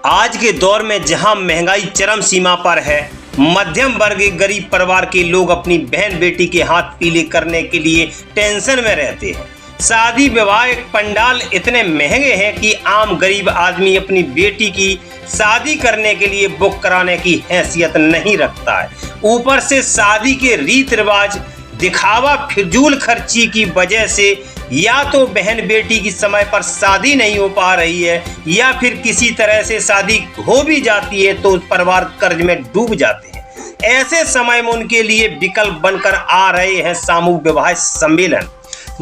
आज के दौर में जहां महंगाई चरम सीमा पर है, मध्यम वर्ग गरीब परिवार के लोग अपनी बहन बेटी के हाथ पीले करने के लिए टेंशन में रहते हैं। शादी विवाह पंडाल इतने महंगे हैं कि आम गरीब आदमी अपनी बेटी की शादी करने के लिए बुक कराने की हैसियत नहीं रखता है। ऊपर से शादी के रीत रिवाज, दिखावा, फिजूल खर्ची की वजह से या तो बहन बेटी की समय पर शादी नहीं हो पा रही है या फिर किसी तरह से शादी हो भी जाती है तो परिवार कर्ज में डूब जाते हैं। ऐसे समय में उनके लिए विकल्प बनकर आ रहे हैं सामूहिक विवाह सम्मेलन।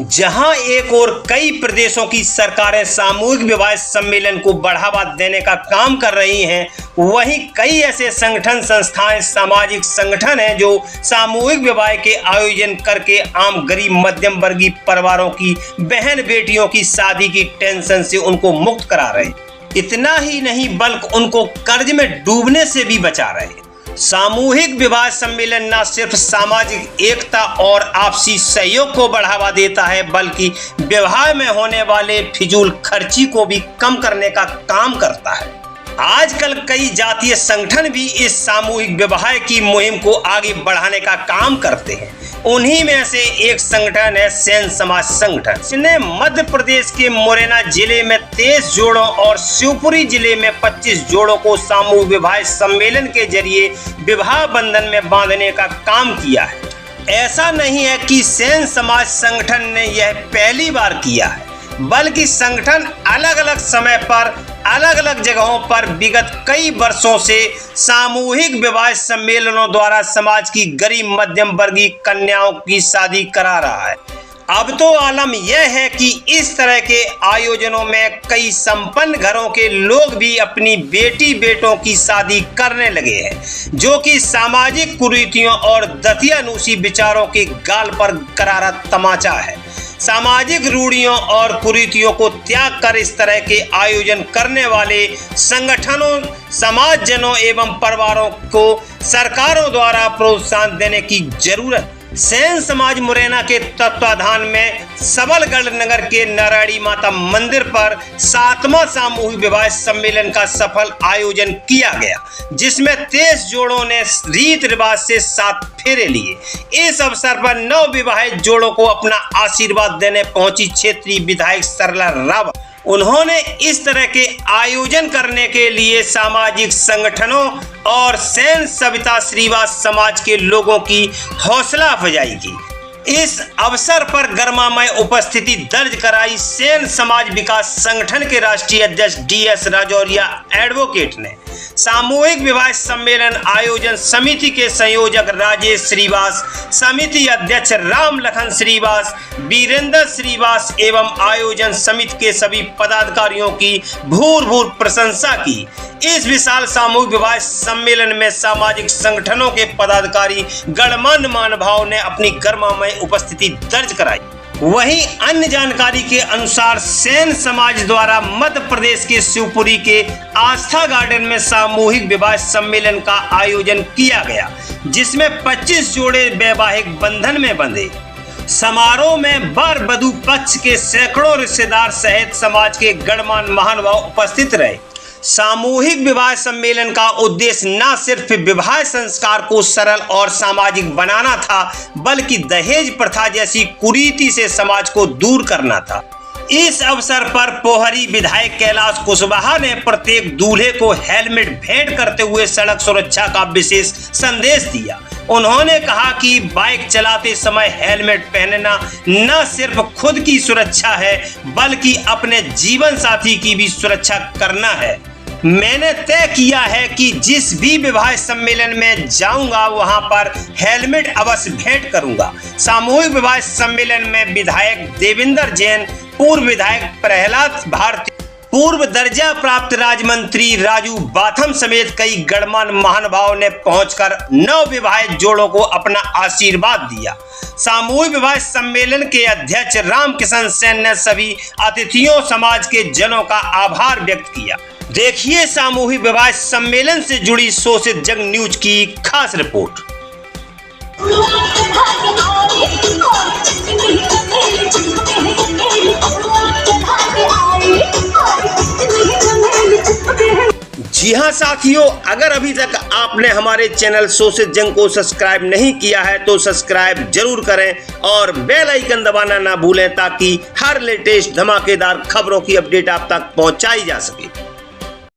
जहां एक और कई प्रदेशों की सरकारें सामूहिक विवाह सम्मेलन को बढ़ावा देने का काम कर रही हैं, वहीं कई ऐसे संगठन, संस्थाएं, सामाजिक संगठन हैं जो सामूहिक विवाह के आयोजन करके आम गरीब मध्यम वर्गीय परिवारों की बहन बेटियों की शादी की टेंशन से उनको मुक्त करा रहे हैं। इतना ही नहीं बल्कि उनको कर्ज में डूबने से भी बचा रहे हैं। सामूहिक विवाह सम्मेलन न सिर्फ सामाजिक एकता और आपसी सहयोग को बढ़ावा देता है, बल्कि विवाह में होने वाले फिजूल खर्ची को भी कम करने का काम करता है। आजकल कई जातीय संगठन भी इस सामूहिक विवाह की मुहिम को आगे बढ़ाने का काम करते हैं। उन्हीं में से एक संगठन है सेन समाज संगठन। इसने मध्य प्रदेश के मुरैना जिले में 23 जोड़ों और शिवपुरी जिले में 25 जोड़ों को सामूहिक विवाह सम्मेलन के जरिए विवाह बंधन में बांधने का काम किया है। ऐसा नहीं है कि सेन समाज संगठन ने यह पहली बार किया है, बल्कि संगठन अलग अलग समय पर अलग अलग जगहों पर विगत कई वर्षों से सामूहिक विवाह सम्मेलनों द्वारा समाज की गरीब मध्यम वर्गीय कन्याओं की शादी करा रहा है। अब तो आलम यह है कि इस तरह के आयोजनों में कई संपन्न घरों के लोग भी अपनी बेटी बेटों की शादी करने लगे हैं, जो कि सामाजिक कुरीतियों और दतियानूसी विचारों के गाल पर करारा तमाचा है। सामाजिक रूढ़ियों और कुरीतियों को त्याग कर इस तरह के आयोजन करने वाले संगठनों, समाजजनों एवं परिवारों को सरकारों द्वारा प्रोत्साहन देने की जरूरत। सेन समाज मुरैना के तत्वाधान में सबलगढ़ नगर के नारायणी माता मंदिर पर 7वां सामूहिक विवाह सम्मेलन का सफल आयोजन किया गया, जिसमें 23 जोड़ों ने रीत रिवाज से 7 फेरे लिए। इस अवसर पर नव विवाहित जोड़ों को अपना आशीर्वाद देने पहुंची क्षेत्रीय विधायक सरला रावत। उन्होंने इस तरह के आयोजन करने के लिए सामाजिक संगठनों और सेन सविता श्रीवास समाज के लोगों की हौसला अफजाई की। इस अवसर पर गर्मामय उपस्थिति दर्ज कराई सेन समाज विकास संगठन के राष्ट्रीय अध्यक्ष DS राजौरिया एडवोकेट ने। सामूहिक विवाह सम्मेलन आयोजन समिति के संयोजक राजेश श्रीवास, समिति अध्यक्ष राम लखन श्रीवास, वीरेंद्र श्रीवास एवं आयोजन समिति के सभी पदाधिकारियों की भूर प्रशंसा की। इस विशाल सामूहिक विवाह सम्मेलन में सामाजिक संगठनों के पदाधिकारी, गणमान्य महानुभावों ने अपनी गर्मामय उपस्थिति दर्ज कराई। वहीं अन्य जानकारी के अनुसार सेन समाज द्वारा मध्य प्रदेश के शिवपुरी के आस्था गार्डन में सामूहिक विवाह सम्मेलन का आयोजन किया गया, जिसमें 25 जोड़े वैवाहिक बंधन में बंधे। समारोह में वर वधू पक्ष के सैकड़ों रिश्तेदार सहित समाज के गणमान्य महानुभाव उपस्थित रहे। सामूहिक विवाह सम्मेलन का उद्देश्य न सिर्फ विवाह संस्कार को सरल और सामाजिक बनाना था, बल्कि दहेज प्रथा जैसी कुरीति से समाज को दूर करना था। इस अवसर पर पोहरी विधायक कैलाश कुशवाहा ने प्रत्येक दूल्हे को हेलमेट भेंट करते हुए सड़क सुरक्षा का विशेष संदेश दिया। उन्होंने कहा कि बाइक चलाते समय हेलमेट पहनना न सिर्फ खुद की सुरक्षा है, बल्कि अपने जीवन साथी की भी सुरक्षा करना है। मैंने तय किया है कि जिस भी विवाह सम्मेलन में जाऊंगा वहां पर हेलमेट अवश्य भेंट करूंगा। सामूहिक विवाह सम्मेलन में विधायक देवेंद्र जैन, पूर्व विधायक प्रहलाद भारती, पूर्व दर्जा प्राप्त राज्य मंत्री राजू बाथम समेत कई गणमान्य महानुभावों ने पहुंचकर नव विवाहित जोड़ों को अपना आशीर्वाद दिया। सामूहिक विवाह सम्मेलन के अध्यक्ष रामकिशन सेन ने सभी अतिथियों, समाज के जनों का आभार व्यक्त किया। देखिए सामूहिक विवाह सम्मेलन से जुड़ी शोषित जंग न्यूज की खास रिपोर्ट। जी हाँ साथियों, अगर अभी तक आपने हमारे चैनल शो से जंग को सब्सक्राइब नहीं किया है तो सब्सक्राइब जरूर करें और बेल आइकन दबाना ना भूलें ताकि हर लेटेस्ट धमाकेदार खबरों की अपडेट आप तक पहुंचाई जा सके।